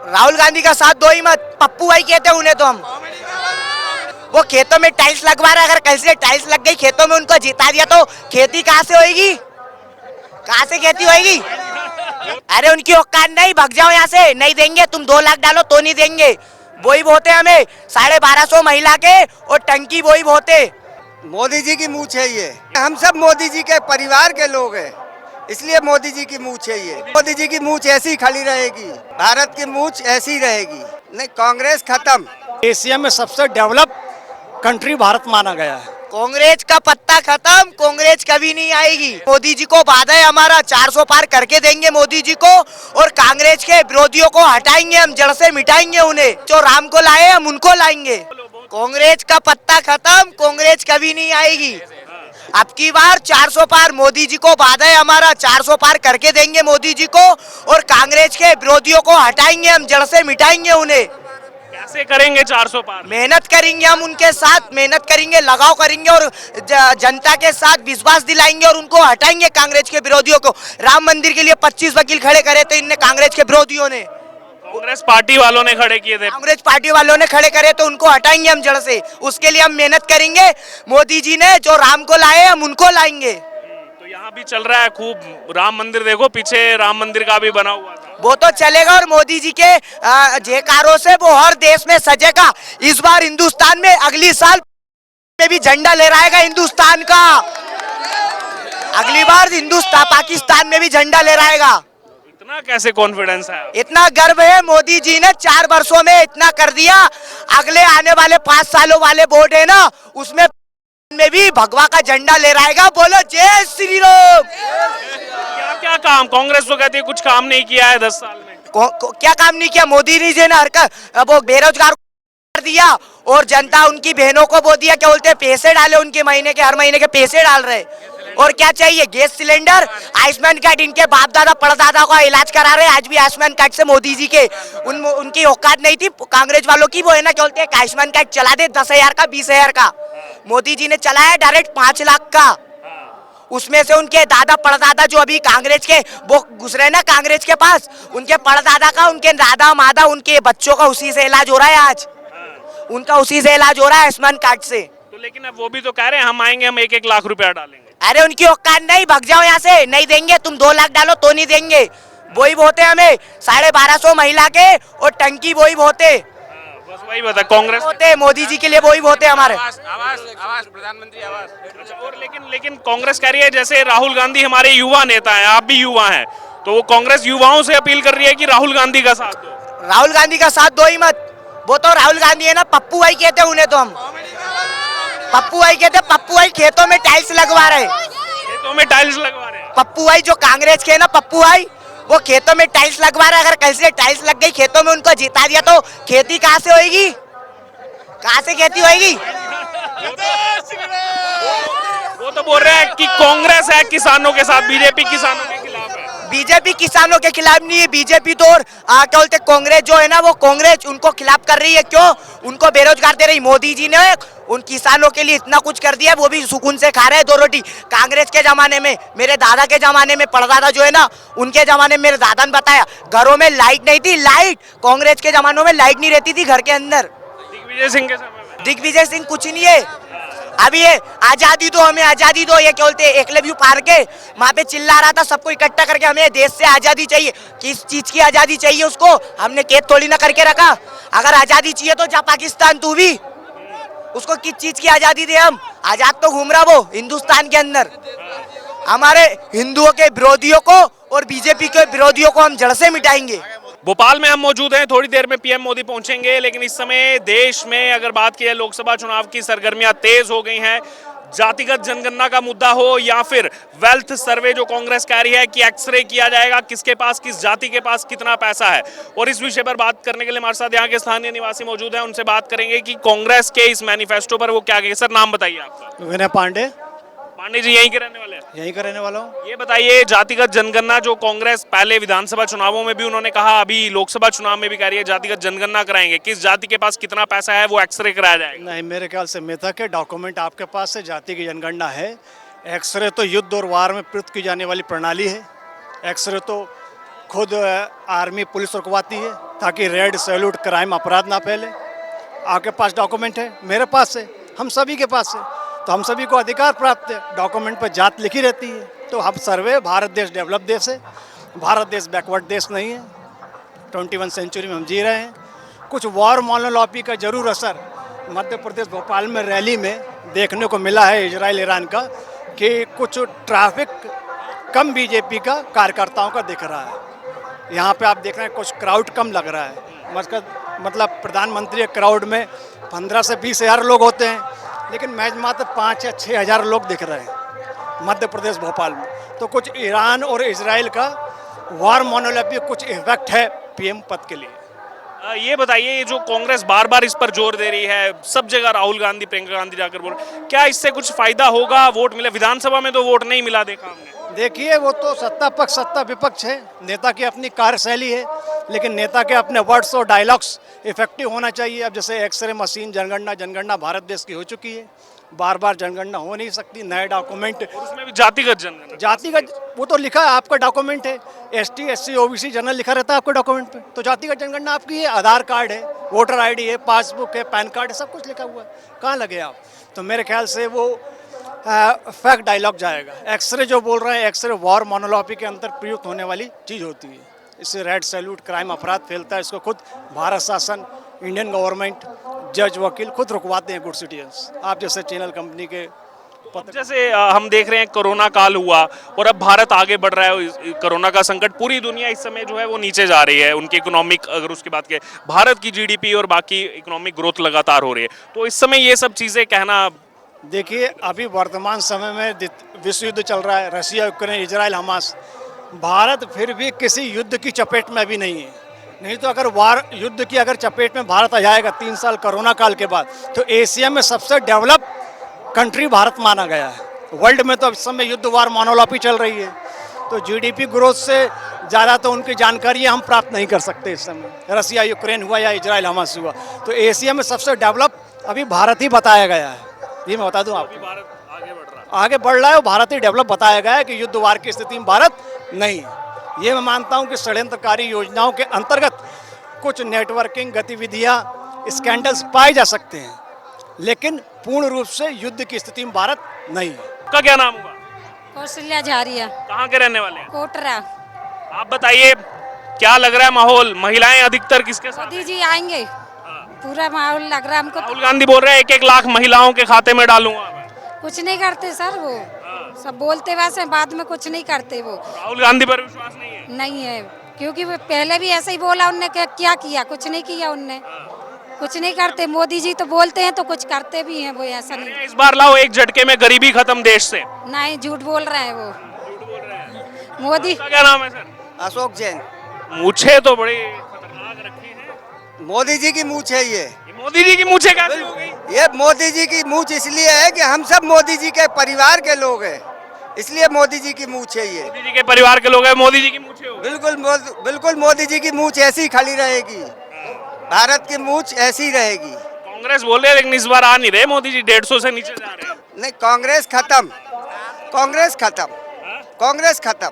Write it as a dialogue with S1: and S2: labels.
S1: राहुल गांधी का साथ दो ही मत, पप्पू भाई कहते हैं उन्हें तो हम। वो खेतों में टाइल्स लगवा रहा है, अगर कल से टाइल्स लग गई खेतों में, उनको जिता दिया तो खेती कहाँ से होगी, कहाँ से खेती होगी? अरे उनकी औकात नहीं, भग जाओ यहाँ से, नहीं देंगे। तुम 2 लाख डालो तो नहीं देंगे। वही बहुत है हमें 1250 महिला के, और टंकी वही बहुत है।
S2: मोदी जी की मूंछ है ये। हम सब मोदी जी के परिवार के लोग हैं, इसलिए मोदी जी की मूंछ है ये। मोदी जी की मूंछ ऐसी ही खड़ी रहेगी, भारत की मूंछ ऐसी ही रहेगी। नहीं, कांग्रेस खत्म।
S3: एशिया में सबसे डेवलप कंट्री भारत माना गया है।
S1: कांग्रेस का पत्ता खत्म, कांग्रेस कभी नहीं आएगी। मोदी जी को वादा है हमारा, 400 पार करके देंगे मोदी जी को, और कांग्रेस के विरोधियों को हटाएंगे हम, जड़ से मिटाएंगे उन्हें। जो राम को लाए हम उनको लाएंगे। कांग्रेस का पत्ता खत्म, कांग्रेस कभी नहीं आएगी। अब की बार 400 पार मोदी जी को वादा है हमारा, 400 पार करके देंगे मोदी जी को, और कांग्रेस के विरोधियों को हटाएंगे हम, जड़ से मिटाएंगे उन्हें।
S4: कैसे करेंगे 400 पार?
S1: मेहनत करेंगे हम उनके साथ, मेहनत करेंगे, लगाव करेंगे, और जनता के साथ विश्वास दिलाएंगे, और उनको हटाएंगे कांग्रेस के विरोधियों को। राम मंदिर के लिए 25 वकील खड़े करे थे इनने, कांग्रेस के विरोधियों ने,
S4: कांग्रेस पार्टी वालों ने खड़े किए थे।
S1: कांग्रेस पार्टी वालों ने खड़े करे, तो उनको हटाएंगे हम जड़ से। उसके लिए हम मेहनत करेंगे। मोदी जी ने जो राम को लाए हम उनको लाएंगे।
S4: तो यहाँ भी चल रहा है खूब राम मंदिर, देखो पीछे राम मंदिर का भी बना हुआ था।
S1: वो तो चलेगा, और मोदी जी के जयकारों से वो हर देश में सजेगा। इस बार हिंदुस्तान में, अगली साल में भी झंडा लहराएगा हिंदुस्तान का। अगली बार हिंदुस्तान पाकिस्तान में भी झंडा लहराएगा।
S4: इतना कैसे कॉन्फिडेंस है?
S1: इतना गर्व है, मोदी जी ने 4 वर्षों में इतना कर दिया। अगले आने वाले 5 सालों वाले वोट है ना, उसमें भी भगवा का झंडा लहराएगा। बोलो जय श्री राम।
S4: क्या क्या काम? कांग्रेस तो कहती है कुछ काम नहीं किया है 10 साल में।
S1: क्या काम नहीं किया? मोदी जी ने वो बेरोजगार कर दिया, और जनता उनकी बहनों को वो दिया, क्या बोलते हैं, पैसे डाले उनके महीने के, हर महीने के पैसे डाल रहे। और क्या चाहिए? Gas cylinder, Ayushman card. इनके बाप दादा परदादा का इलाज करा रहे, आज भी आयुष्मान कार्ड से मोदी जी के। उनकी औकात नहीं थी कांग्रेस वालों की, वो है ना, क्या बोलते हैं, आयुष्मान कार्ड चला दे 10,000 का, 20,000 का। मोदी जी ने चलाया डायरेक्ट 5 लाख का। उसमें से उनके दादा परदादा जो अभी कांग्रेस के वो गुजरे ना कांग्रेस के पास, उनके परदादा का, उनके दादा मादा, उनके बच्चों का उसी से इलाज हो रहा है आज। उनका उसी से इलाज हो रहा है आयुष्मान कार्ड से।
S4: तो लेकिन अब वो भी तो कह रहे हैं हम आएंगे, हम 1-1 लाख रुपया डालेंगे।
S1: अरे उनकी औकात नहीं, भग जाओ यहाँ से, नहीं देंगे। तुम 2 लाख डालो तो नहीं देंगे। वही बहुत है हमें 1250 महिला के, और टंकी वही बहुत है।
S4: बस वही बता, कांग्रेस
S1: होते मोदी जी के लिए वही बहुत है हमारे।
S5: आवास प्रधानमंत्री आवास।
S4: अच्छा, और लेकिन कांग्रेस कह रही है जैसे राहुल गांधी हमारे युवा नेता हैं, आप भी युवा हैं, तो वो कांग्रेस युवाओं से अपील कर रही है कि राहुल गांधी का साथ दो।
S1: राहुल गांधी का साथ दो ही मत। वो तो राहुल गांधी है ना, पप्पू भाई कहते हैं उन्हें तो हम। पप्पू भाई कहते हैं, पप्पू भाई खेतों में टाइल्स लगवा रहे।
S4: खेतों में टाइल्स लगवा रहे हैं।
S1: पप्पू भाई जो कांग्रेस के है ना, पप्पू भाई, वो खेतों में टाइल्स लगवा रहे। अगर कल से टाइल्स लग गई खेतों में, उनको जिता दिया तो खेती कहाँ से होगी, कहाँ से खेती होगी?
S4: वो तो बोल रहे हैं कि कांग्रेस है किसानों के साथ, बीजेपी किसानों के खिलाफ है।
S1: बीजेपी किसानों के खिलाफ नहीं है। बीजेपी तो, और क्या बोलते, कांग्रेस जो है ना, वो कांग्रेस उनको खिलाफ कर रही है। क्यों? उनको बेरोजगार दे रही। मोदी जी ने उन किसानों के लिए इतना कुछ कर दिया, वो भी सुकून से खा रहे हैं 2 रोटी। कांग्रेस के जमाने में, मेरे दादा के जमाने में, परदादा जो है ना, उनके जमाने में, मेरे दादा ने बताया, घरों में लाइट नहीं थी। लाइट कांग्रेस के जमानों में लाइट नहीं रहती थी घर के अंदर।
S4: दिग्विजय सिंह के समय में।
S1: दिग्विजय सिंह कुछ नहीं है। अभी ये आजादी दो, हमें आजादी दो, ये क्या बोलते हैं, एकलव्य पार के वहां पे चिल्ला रहा था, सबको इकट्ठा करके, हमें देश से आजादी चाहिए। किस चीज की आजादी चाहिए उसको? हमने कैद थोड़ी ना करके रखा। अगर आजादी चाहिए तो जा पाकिस्तान, तू भी। उसको किस चीज की आजादी दे? हम आजाद तो घूम रहा वो हिंदुस्तान के अंदर। हमारे हिंदुओं के विरोधियों को और बीजेपी के विरोधियों को हम जड़ से मिटाएंगे।
S4: भोपाल में हम मौजूद हैं, थोड़ी देर में पीएम मोदी पहुंचेंगे, लेकिन इस समय देश में अगर बात की जाए लोकसभा चुनाव की सरगर्मियां तेज हो गई हैं। जातिगत जनगणना का मुद्दा हो या फिर वेल्थ सर्वे जो कांग्रेस कह रही है कि एक्सरे किया जाएगा किसके पास, किस जाति के पास कितना पैसा है, और इस विषय पर बात करने के लिए हमारे साथ यहाँ के स्थानीय निवासी मौजूद हैं। उनसे बात करेंगे कि कांग्रेस के इस मैनिफेस्टो पर वो क्या कहेंगे। सर नाम बताइए आपका।
S3: विनय पांडे।
S4: पांडे जी यहीं के रहने वाले हैं?
S3: यहीं का रहने वाला हूँ।
S4: ये बताइए, जातिगत जनगणना जो कांग्रेस पहले विधानसभा चुनावों में भी उन्होंने कहा, अभी लोकसभा चुनाव में भी कह रही है जातिगत जनगणना कराएंगे, किस जाति के पास कितना पैसा है वो एक्सरे कराया जाएगा।
S3: नहीं, मेरे ख्याल से मिथक के डॉक्यूमेंट आपके पास है, जाति की जनगणना है। एक्सरे तो युद्ध और वार में प्रयुक्त की जाने वाली प्रणाली है। एक्सरे तो खुद आर्मी पुलिस रुकवाती है ताकि रेड सैल्यूट क्राइम अपराध ना फैले। आपके पास डॉक्यूमेंट है, मेरे पास है, हम सभी के पास है, तो हम सभी को अधिकार प्राप्त है। डॉक्यूमेंट पर जात लिखी रहती है। तो हम सर्वे भारत देश डेवलप देश है, भारत देश बैकवर्ड देश नहीं है। 21 सेंचुरी में हम जी रहे हैं। कुछ वॉर मोनोलॉपी का जरूर असर मध्य प्रदेश भोपाल में रैली में देखने को मिला है इजराइल ईरान का, कि कुछ ट्रैफिक कम बीजेपी का कार्यकर्ताओं का दिख रहा है। यहाँ पे आप देख रहे हैं कुछ क्राउड कम लग रहा है। मतलब प्रधानमंत्री के क्राउड में 15 से 20 हज़ार लोग होते हैं, लेकिन मात्र 5 या 6 हज़ार लोग दिख रहे हैं मध्य प्रदेश भोपाल में। तो कुछ ईरान और इजराइल का वार मोनोलॉपी कुछ इफेक्ट है पीएम पद के लिए।
S4: ये बताइए, ये जो कांग्रेस बार बार इस पर जोर दे रही है, सब जगह राहुल गांधी, प्रियंका गांधी जाकर बोल, क्या इससे कुछ फायदा होगा? वोट मिले? विधानसभा में तो वोट नहीं मिला, देखा हमने।
S3: देखिए, वो तो सत्ता पक्ष सत्ता विपक्ष है, नेता की अपनी कार्यशैली है, लेकिन नेता के अपने वर्ड्स और डायलॉग्स इफेक्टिव होना चाहिए। अब जैसे एक्सरे मशीन जनगणना भारत देश की हो चुकी है, बार बार जनगणना हो नहीं सकती। नए डॉक्यूमेंट,
S4: उसमें भी जातिगत जनगणना,
S3: जातिगत वो तो लिखा है, आपका डॉक्यूमेंट है, ST SC OBC जनरल लिखा रहता है आपके डॉक्यूमेंट पे, तो जातिगत जनगणना आपकी है। आधार कार्ड है, वोटर ID है, पासबुक है, पैन कार्ड है, सब कुछ लिखा हुआ है, कहाँ लगे आप? तो मेरे ख्याल से वो फैक्ट डायलॉग जाएगा। एक्सरे जो बोल रहे हैं, एक्सरे वॉर मोनोलॉपी के अंतर प्रयुक्त होने वाली चीज़ होती है। इससे रेड सैल्यूट क्राइम अपराध फैलता है। इसको खुद भारत शासन, इंडियन गवर्नमेंट, जज, वकील खुद रुकवाते हैं गुड सिटीजन्स। आप जैसे चैनल कंपनी के
S4: जैसे हम देख रहे हैं कोरोना काल हुआ और अब भारत आगे बढ़ रहा है। कोरोना का संकट, पूरी दुनिया इस समय जो है वो नीचे जा रही है। उनकी इकोनॉमिक, अगर उसकी बात करें, भारत की GDP और बाकी इकोनॉमिक ग्रोथ लगातार हो रही है। तो इस समय ये सब चीज़ें कहना,
S3: देखिए, अभी वर्तमान समय में विश्व युद्ध चल रहा है, Russia, Ukraine, Israel, Hamas. Bharat फिर भी किसी युद्ध की चपेट में अभी नहीं है। नहीं तो अगर युद्ध की अगर चपेट में भारत आ जाएगा 3 साल कोरोना काल के बाद, तो एशिया में सबसे डेवलप कंट्री भारत माना गया है। वर्ल्ड में तो इस समय युद्ध वार मोनोलॉपी चल रही है, तो GDP ग्रोथ से ज़्यादा तो उनकी जानकारी हम प्राप्त नहीं कर सकते इस समय। रशिया यूक्रेन हुआ या इजराइल हमास हुआ, तो एशिया में सबसे डेवलप अभी भारत ही बताया गया है। ये मैं बता दूं आपको,
S4: भारत
S3: आगे बढ़ रहा है और भारत ही डेवलप बताया गया है कि युद्ध वार की स्थिति में भारत नहीं है। ये मैं मानता हूं कि षड्यंत्रकारी योजनाओं के अंतर्गत कुछ नेटवर्किंग गतिविधियां, स्कैंडल्स पाए जा सकते हैं, लेकिन पूर्ण रूप से युद्ध की स्थिति में भारत नहीं है।
S4: का क्या नाम हुआ?
S6: कौशल्या झारिया,
S4: कहाँ के रहने वाले हैं?
S6: कोटरा।
S4: आप बताइए, क्या लग रहा है माहौल? महिलाएं अधिकतर किसके साथ
S6: मोदी जी आएंगे, पूरा माहौल लग रहा है हमको।
S4: राहुल गांधी बोल रहे हैं 1-1 लाख महिलाओं के खाते में डालूंगा मैं।
S6: कुछ नहीं करते सर, वो सब बोलते वैसे, बाद में कुछ नहीं करते वो।
S4: राहुल गांधी पर विश्वास नहीं है?
S6: नहीं है, क्योंकि वो पहले भी ऐसे ही बोला, उनने क्या किया? कुछ नहीं किया उनने, कुछ नहीं करते। मोदी जी तो बोलते हैं तो कुछ करते भी हैं वो, ऐसा नहीं।
S4: इस बार लाओ एक झटके में गरीबी खत्म देश से।
S6: नहीं, झूठ बोल रहे हैं वो। मोदी
S4: का क्या नाम है सर?
S2: अशोक जैन।
S4: मूछें तो बड़ी खतरनाक रखी हैं।
S2: मोदी जी की मूछ है ये।
S4: मोदी जी की मूछें कैसे हो गई?
S2: ये मोदी जी की मूछ इसलिए है कि हम सब मोदी जी के परिवार के लोग हैं, इसलिए मोदी जी की मूछ है ये।
S4: मोदी जी के परिवार के लोग हैं, मोदी जी की मूछें हो गई।
S2: बिल्कुल मोदी जी की मूछ ऐसी खड़ी रहेगी, भारत की मूछ ऐसी रहेगी।
S4: कांग्रेस बोल रहे हैं, लेकिन इस बार आ नहीं रहे मोदी जी, 150 से नीचे जा रहे हैं।
S2: नहीं, कांग्रेस खत्म, कांग्रेस खत्म, कांग्रेस खत्म।